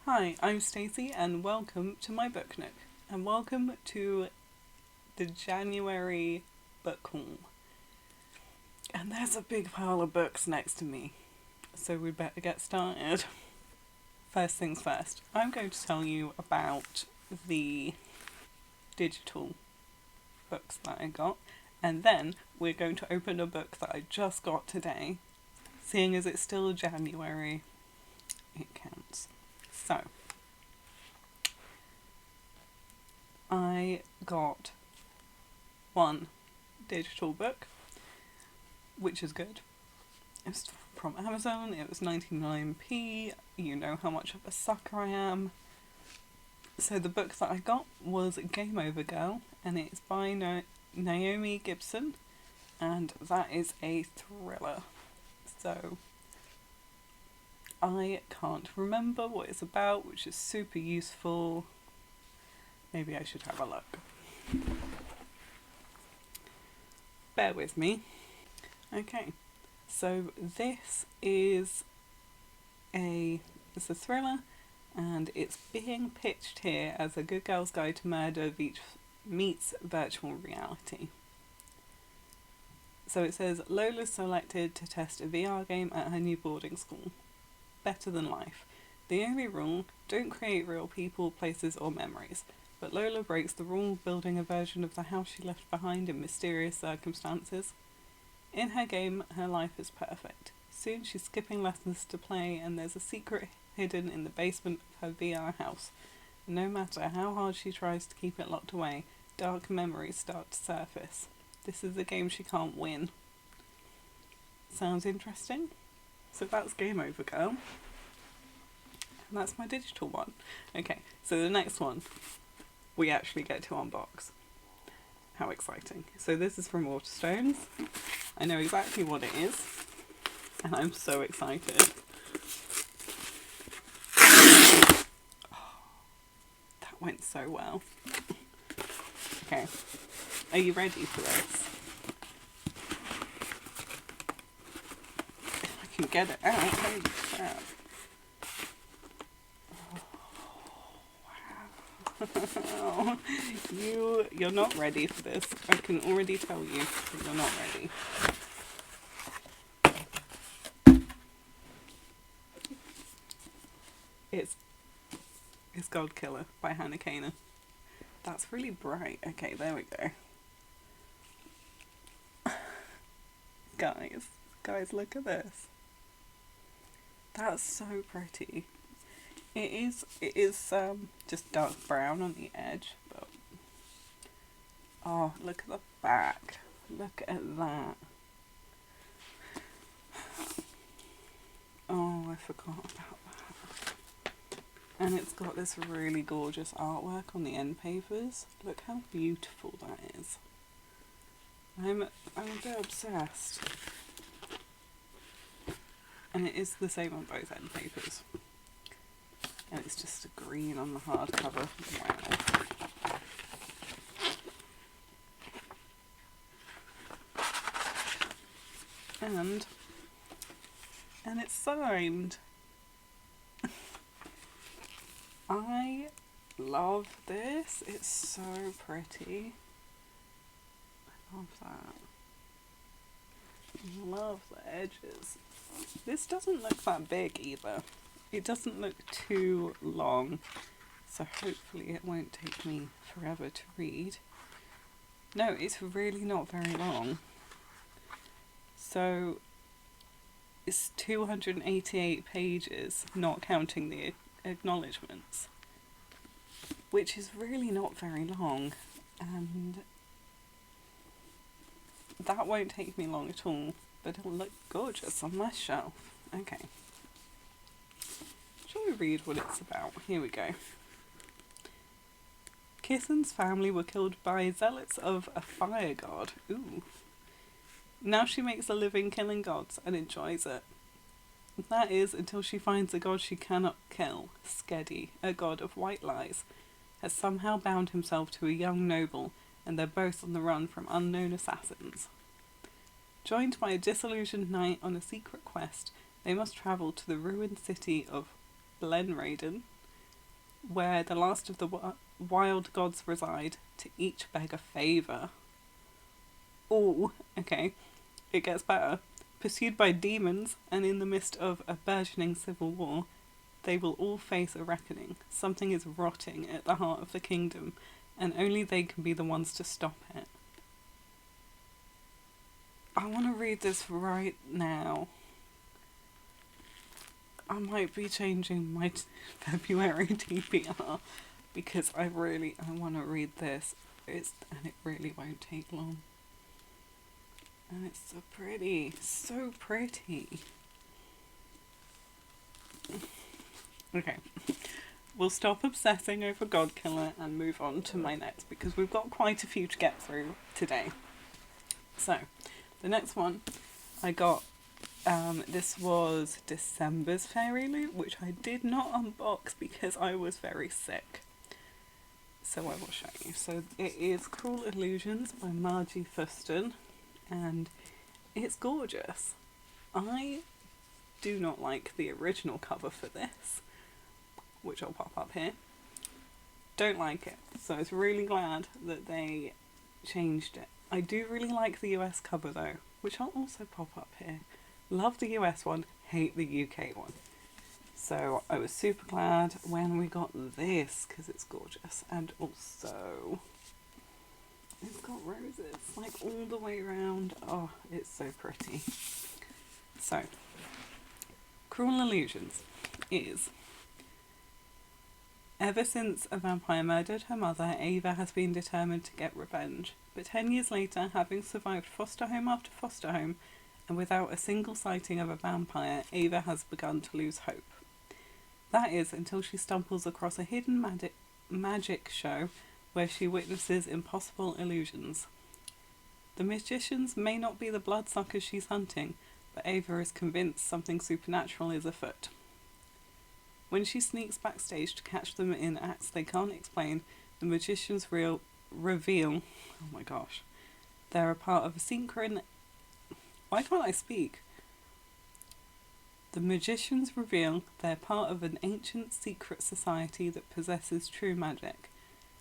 Hi, I'm Stacy and welcome to my book nook and welcome to the January book haul. And there's a big pile of books next to me, so we'd better get started. First things first, I'm going to tell you about the digital books that I got, and then we're going to open a book that I just got today. Seeing as it's still January, it counts. So, I got one digital book, which is good. It's from Amazon, it was 99p, you know how much of a sucker I am. So the book that I got was Game Over Girl, and it's by Naomi Gibson, and that is a thriller. So, I can't remember what it's about, which is super useful. Maybe I should have a look. Bear with me. Okay, so this is a thriller, and it's being pitched here as a Good Girl's Guide to Murder meets virtual reality. So it says, Lola's selected to test a VR game at her new boarding school. Better than life. The only rule, don't create real people, places or memories. But Lola breaks the rule, building a version of the house she left behind in mysterious circumstances. In her game, her life is perfect. Soon she's skipping lessons to play, and there's a secret hidden in the basement of her VR house. No matter how hard she tries to keep it locked away, dark memories start to surface. This is a game she can't win. Sounds interesting? So that's Game Over Girl. And that's my digital one. Okay, so the next one we actually get to unbox. How exciting. So this is from Waterstones. I know exactly what it is, and I'm so excited. Oh, that went so well. Okay, are you ready for this? If I can get it out, holy crap. Oh, you're not ready for this. I can already tell you that you're not ready. It's Godkiller by Hannah Kana. That's really bright. Okay, there we go. Guys, look at this. That's so pretty. It is just dark brown on the edge, but oh, look at the back. Look at that. Oh, I forgot about that. And it's got this really gorgeous artwork on the end papers. Look how beautiful that is. I'm a bit obsessed. And it is the same on both end papers. And it's just a green on the hardcover. Wow. And it's signed. I love this. It's so pretty. I love that. I love the edges. This doesn't look that big either. It doesn't look too long, so hopefully it won't take me forever to read. No, it's really not very long. So it's 288 pages, not counting the acknowledgements, which is really not very long, and that won't take me long at all, but it'll look gorgeous on my shelf. Okay. Shall we read what it's about? Here we go. Kissen's family were killed by zealots of a fire god. Ooh. Now she makes a living killing gods and enjoys it. That is, until she finds a god she cannot kill, Skandar, a god of white lies, has somehow bound himself to a young noble, and they're both on the run from unknown assassins. Joined by a disillusioned knight on a secret quest, they must travel to the ruined city of Riordan where the last of the wild gods reside, to each beg a favour. Oh, okay, it gets better. Pursued by demons, and in the midst of a burgeoning civil war, they will all face a reckoning. Something is rotting at the heart of the kingdom, and only they can be the ones to stop it. I want to read this right now. I might be changing my February TBR because I want to read this. And it really won't take long. And it's so pretty. So pretty. Okay. We'll stop obsessing over Godkiller and move on to my next because we've got quite a few to get through today. So, the next one I got, this was December's Fairy Loot, which I did not unbox because I was very sick. So I will show you. So it is Cruel Illusions by Margie Fuston, and it's gorgeous. I do not like the original cover for this, which I'll pop up here. Don't like it. So I was really glad that they changed it. I do really like the US cover though, which I'll also pop up here. Love the US one, hate the UK one. So I was super glad when we got this because it's gorgeous. And also, it's got roses like all the way around. Oh, it's so pretty. So, Cruel Illusions is: ever since a vampire murdered her mother, Ava has been determined to get revenge. But 10 years later, having survived foster home after foster home, and without a single sighting of a vampire, Ava has begun to lose hope. That is, until she stumbles across a hidden magic show where she witnesses impossible illusions. The magicians may not be the bloodsuckers she's hunting, but Ava is convinced something supernatural is afoot. When she sneaks backstage to catch them in acts they can't explain, the magicians reveal, oh my gosh, they're a part of a secret. Why can't I speak? The magicians reveal they're part of an ancient secret society that possesses true magic,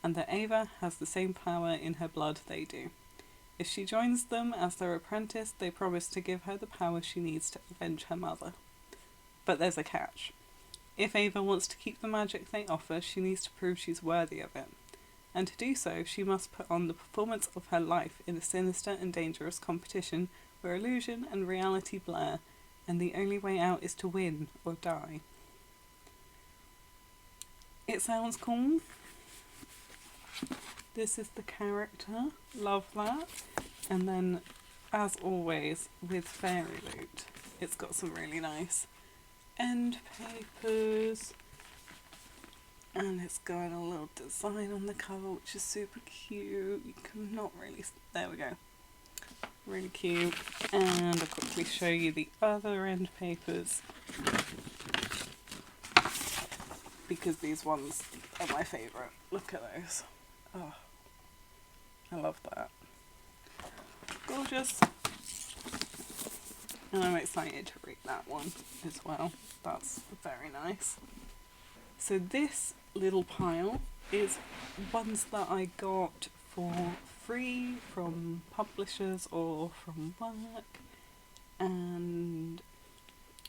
and that Ava has the same power in her blood they do. If she joins them as their apprentice, they promise to give her the power she needs to avenge her mother. But there's a catch. If Ava wants to keep the magic they offer, she needs to prove she's worthy of it. And to do so, she must put on the performance of her life in a sinister and dangerous competition where illusion and reality blur, and the only way out is to win or die. It sounds cool. This is the character. Love that. And then, as always, with Fairy Loot, it's got some really nice end papers. And it's got a little design on the cover, which is super cute. You cannot really... There we go. Really cute. And I'll quickly show you the other end papers, because these ones are my favourite. Look at those. Oh, I love that. Gorgeous. And I'm excited to read that one as well. That's very nice. So this little pile is ones that I got for free from publishers or from work. And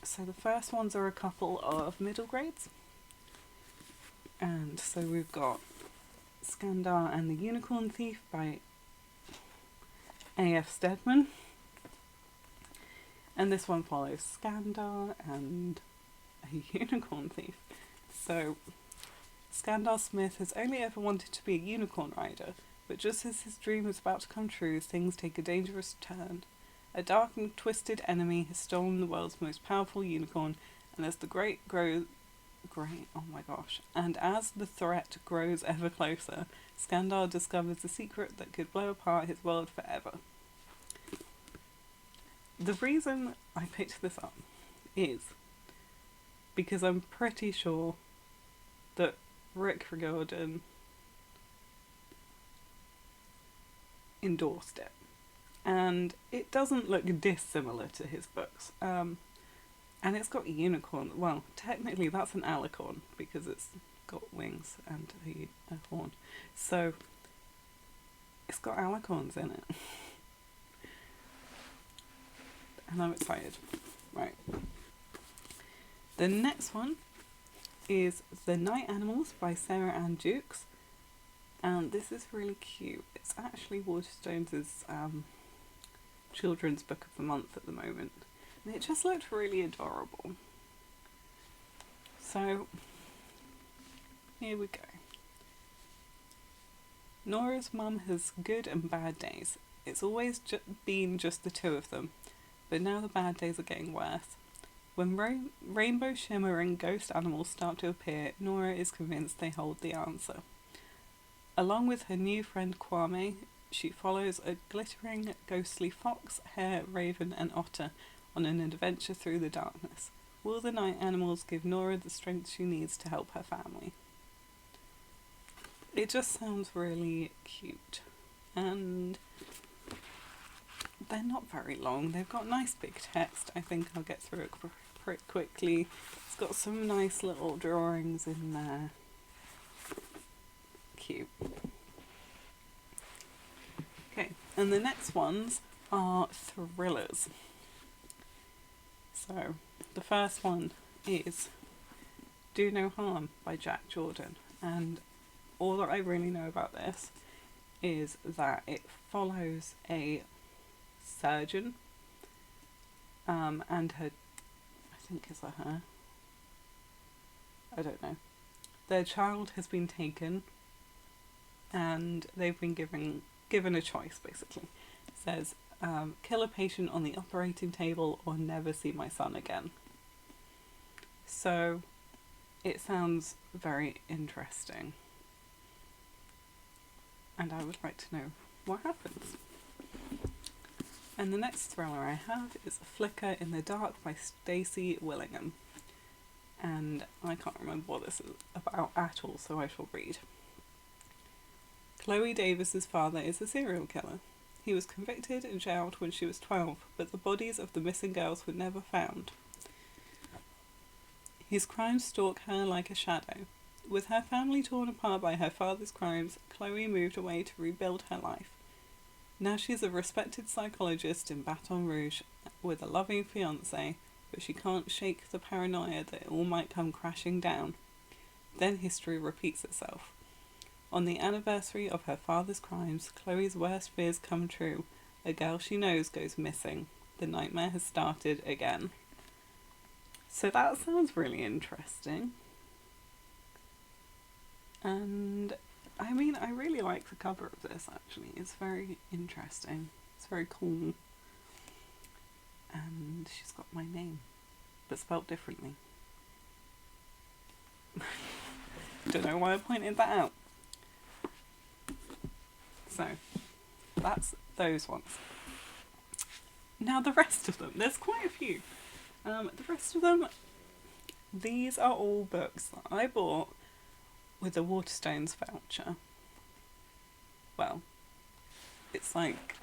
so the first ones are a couple of middle grades. And so we've got Skandar and the Unicorn Thief by A.F. Steadman. And this one follows Skandar and a Unicorn Thief. So, Skandar Smith has only ever wanted to be a unicorn rider, but just as his dream is about to come true, things take a dangerous turn. A dark and twisted enemy has stolen the world's most powerful unicorn, and as the and as the threat grows ever closer, Skandar discovers a secret that could blow apart his world forever. The reason I picked this up is because I'm pretty sure that Riordan endorsed it. And it doesn't look dissimilar to his books. And it's got a unicorn. Well, technically that's an alicorn because it's got wings and a horn. So it's got alicorns in it. And I'm excited. Right. The next one is The Night Animals by Sarah Ann Juckes. And this is really cute. It's actually Waterstones' children's book of the month at the moment. And it just looked really adorable. So, here we go. Nora's mum has good and bad days. It's always been just the two of them. But now the bad days are getting worse. When rainbow shimmering ghost animals start to appear, Nora is convinced they hold the answer. Along with her new friend Kwame, she follows a glittering, ghostly fox, hare, raven and otter on an adventure through the darkness. Will the night animals give Nora the strength she needs to help her family? It just sounds really cute. And they're not very long. They've got nice big text. I think I'll get through it pretty quickly. It's got some nice little drawings in there. Cute. Okay, and the next ones are thrillers. So, the first one is Do No Harm by Jack Jordan. And all that I really know about this is that it follows a surgeon and her, I think it's a her, I don't know. Their child has been taken and they've been given a choice, basically. It says, kill a patient on the operating table or never see my son again. So it sounds very interesting. And I would like to know what happens. And the next thriller I have is A Flicker in the Dark by Stacey Willingham. And I can't remember what this is about at all, so I shall read. Chloe Davis's father is a serial killer. He was convicted and jailed when she was 12, but the bodies of the missing girls were never found. His crimes stalk her like a shadow. With her family torn apart by her father's crimes, Chloe moved away to rebuild her life. Now she's a respected psychologist in Baton Rouge with a loving fiancé, but she can't shake the paranoia that it all might come crashing down. Then history repeats itself. On the anniversary of her father's crimes, Chloe's worst fears come true. A girl she knows goes missing. The nightmare has started again. So that sounds really interesting. And I mean, I really like the cover of this, actually. It's very interesting. It's very cool. And she's got my name, but spelt differently. Don't know why I pointed that out. So, that's those ones. Now the rest of them, there's quite a few. The rest of them, these are all books that I bought with a Waterstones voucher. Well, it's like,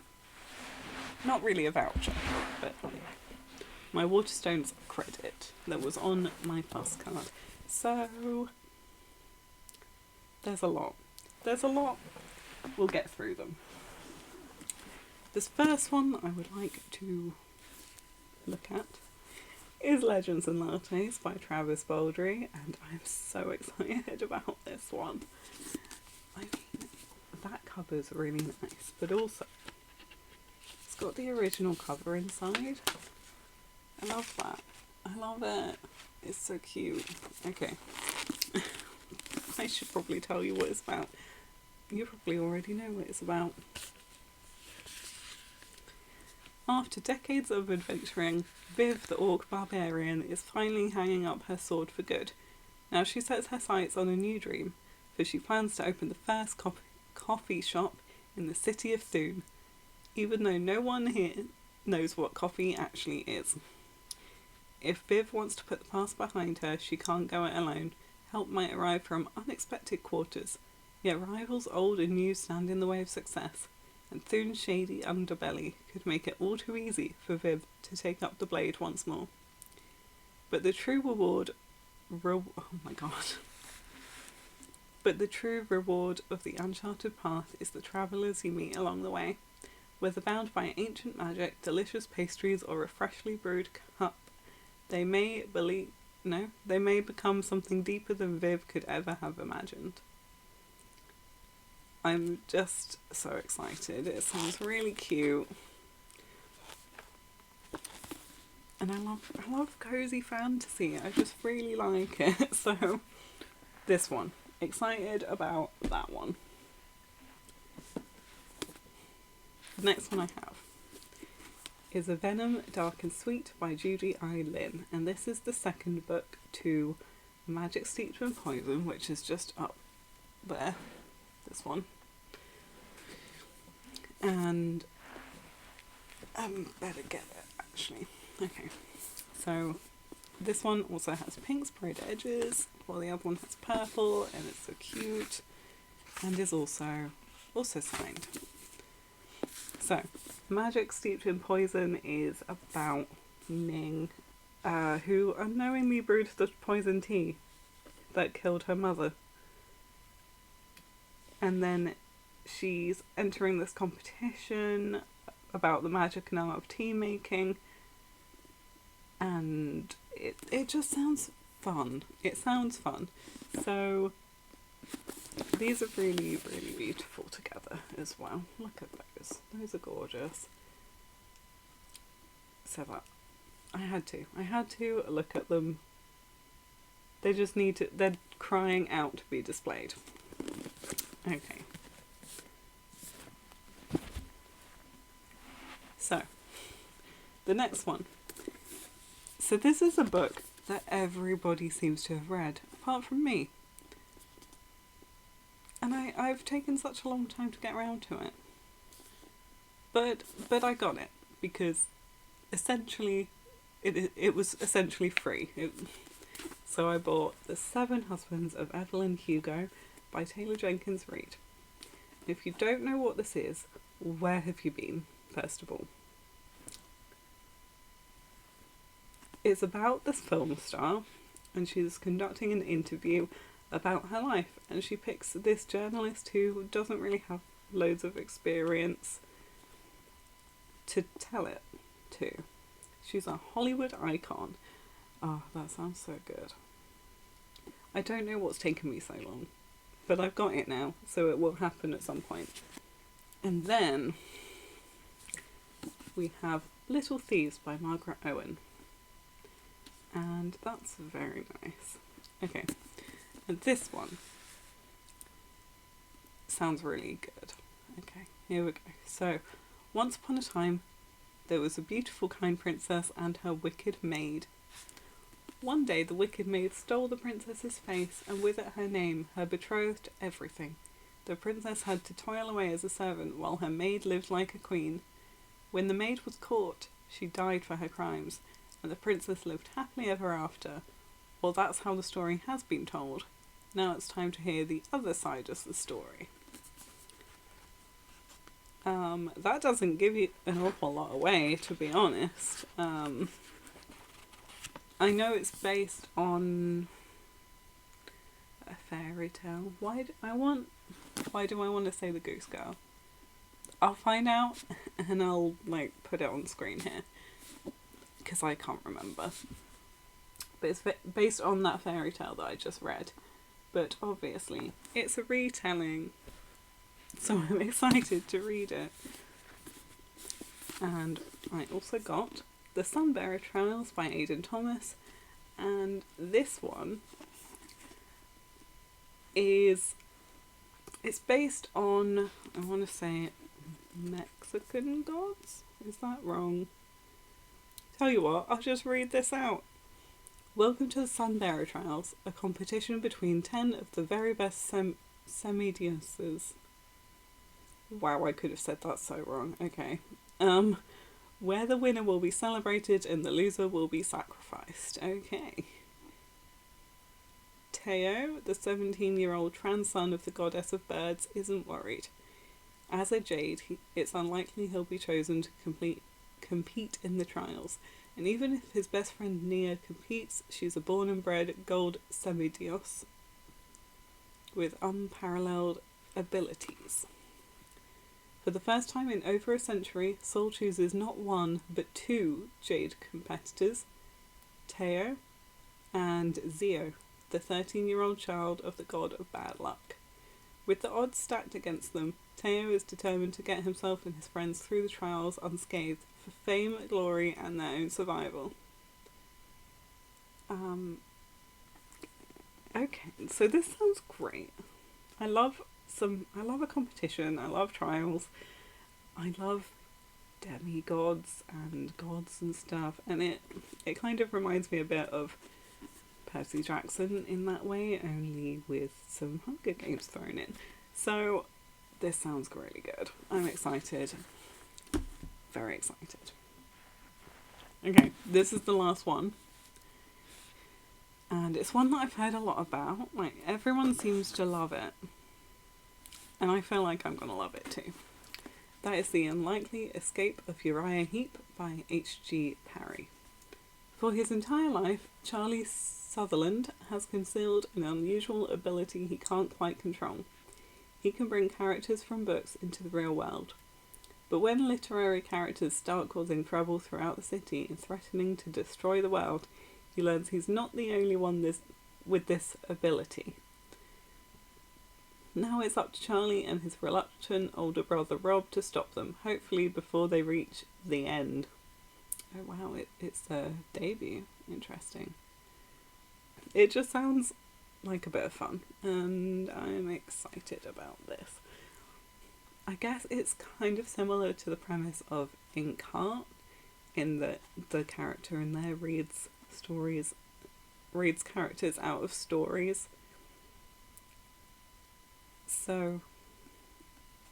not really a voucher, but like my Waterstones credit that was on my Plus card. So, there's a lot. We'll get through them. This first one I would like to look at is Legends and Lattes by Travis Baldree, and I'm so excited about this one. I mean, that cover's really nice, but also it's got the original cover inside. I love that. I love it. It's so cute. Okay. I should probably tell you what it's about. You probably already know what it's about. After decades of adventuring, Viv, the orc barbarian, is finally hanging up her sword for good. Now she sets her sights on a new dream, for she plans to open the first coffee shop in the city of Thune, even though no one here knows what coffee actually is. If Viv wants to put the past behind her, she can't go it alone. Help might arrive from unexpected quarters, yet rivals old and new stand in the way of success, and Thune's shady underbelly could make it all too easy for Viv to take up the blade once more. But the true reward... oh my god. But the true reward of the uncharted path is the travellers you meet along the way. Whether bound by ancient magic, delicious pastries, or a freshly brewed cup, they may become something deeper than Viv could ever have imagined. I'm just so excited. It sounds really cute. And I love cozy fantasy. I just really like it. So, this one. Excited about that one. The next one I have is A Venom, Dark and Sweet by Judy I. Lynn. And this is the second book to Magic Steeped in Poison, which is just up there. This one. And better get it, actually. Okay. So, this one also has pink sprayed edges, while the other one has purple, and it's so cute. And is also signed. So, Magic Steeped in Poison is about Ning, who unknowingly brewed the poison tea that killed her mother. And then she's entering this competition about the magic and art of tea making. And it just sounds fun. It sounds fun. So, these are really, really beautiful together as well. Look at those. Those are gorgeous. So that, I had to look at them. They just they're crying out to be displayed. Okay. So, the next one. So this is a book that everybody seems to have read, apart from me. And I've taken such a long time to get around to it. But I got it, because essentially, it was essentially free. So I bought The 7 Husbands of Evelyn Hugo by Taylor Jenkins Reid. If you don't know what this is, where have you been, first of all? It's about this film star, and she's conducting an interview about her life, and she picks this journalist who doesn't really have loads of experience to tell it to. She's a Hollywood icon. Oh, that sounds so good. I don't know what's taken me so long, but I've got it now, so it will happen at some point. And then we have Little Thieves by Margaret Owen. And that's very nice. Okay, and this one sounds really good. Okay, here we go. So, once upon a time, there was a beautiful, kind princess and her wicked maid. One day, the wicked maid stole the princess's face, and with it her name, her betrothed, everything. The princess had to toil away as a servant, while her maid lived like a queen. When the maid was caught, she died for her crimes, and the princess lived happily ever after. Well, that's how the story has been told. Now it's time to hear the other side of the story. That doesn't give you an awful lot away, to be honest. I know it's based on a fairy tale. Why do I want to say the Goose Girl? I'll find out, and I'll put it on screen here, because I can't remember. But it's based on that fairy tale that I just read. But obviously, it's a retelling, so I'm excited to read it. And I also got The Sunbearer Trials by Aiden Thomas, and this one it's based on, I want to say, Mexican gods? Is that wrong? Tell you what, I'll just read this out. Welcome to the Sunbearer Trials, a competition between 10 of the very best semidioses. Wow, I could have said that so wrong. Okay. Where the winner will be celebrated and the loser will be sacrificed. Okay. Teo, the 17-year-old trans son of the goddess of birds, isn't worried. As a jade, it's unlikely he'll be chosen to compete in the trials. And even if his best friend Nia competes, she's a born and bred gold semidios. with unparalleled abilities. For the first time in over a century, Sol chooses not one, but two Jade competitors, Teo and Zio, the 13-year-old child of the god of bad luck. With the odds stacked against them, Teo is determined to get himself and his friends through the trials unscathed for fame, glory, and their own survival. Okay, so this sounds great. I love a competition, I love trials, I love demigods and gods and stuff, and it kind of reminds me a bit of Percy Jackson in that way, only with some Hunger Games thrown in. So this sounds really good. I'm excited. Very excited. Okay, this is the last one. And it's one that I've heard a lot about. Like, everyone seems to love it. And I feel like I'm going to love it too. That is The Unlikely Escape of Uriah Heep by H.G. Parry. For his entire life, Charlie Sutherland has concealed an unusual ability he can't quite control. He can bring characters from books into the real world. But when literary characters start causing trouble throughout the city and threatening to destroy the world, he learns he's not the only one with this ability. Now it's up to Charlie and his reluctant older brother Rob to stop them, hopefully before they reach the end. Oh wow, it's a debut. Interesting. It just sounds like a bit of fun, and I'm excited about this. I guess it's kind of similar to the premise of Inkheart, in that the character in there reads characters out of stories. So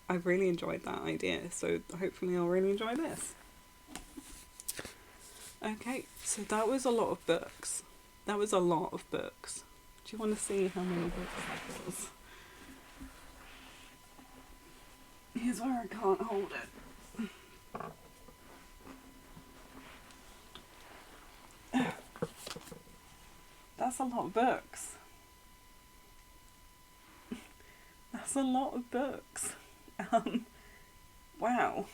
I've really enjoyed that idea, so hopefully I'll really enjoy this. Okay, so that was a lot of books. Do you want to see how many books that was? Here's where I can't hold it. That's a lot of books. Wow.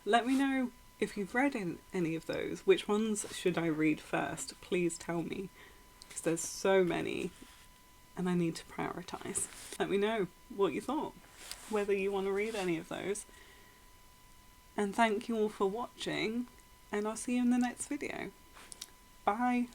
Let me know if you've read any of those. Which ones should I read first? Please tell me, because there's so many and I need to prioritise. Let me know what you thought, whether you want to read any of those. And thank you all for watching, and I'll see you in the next video. Bye.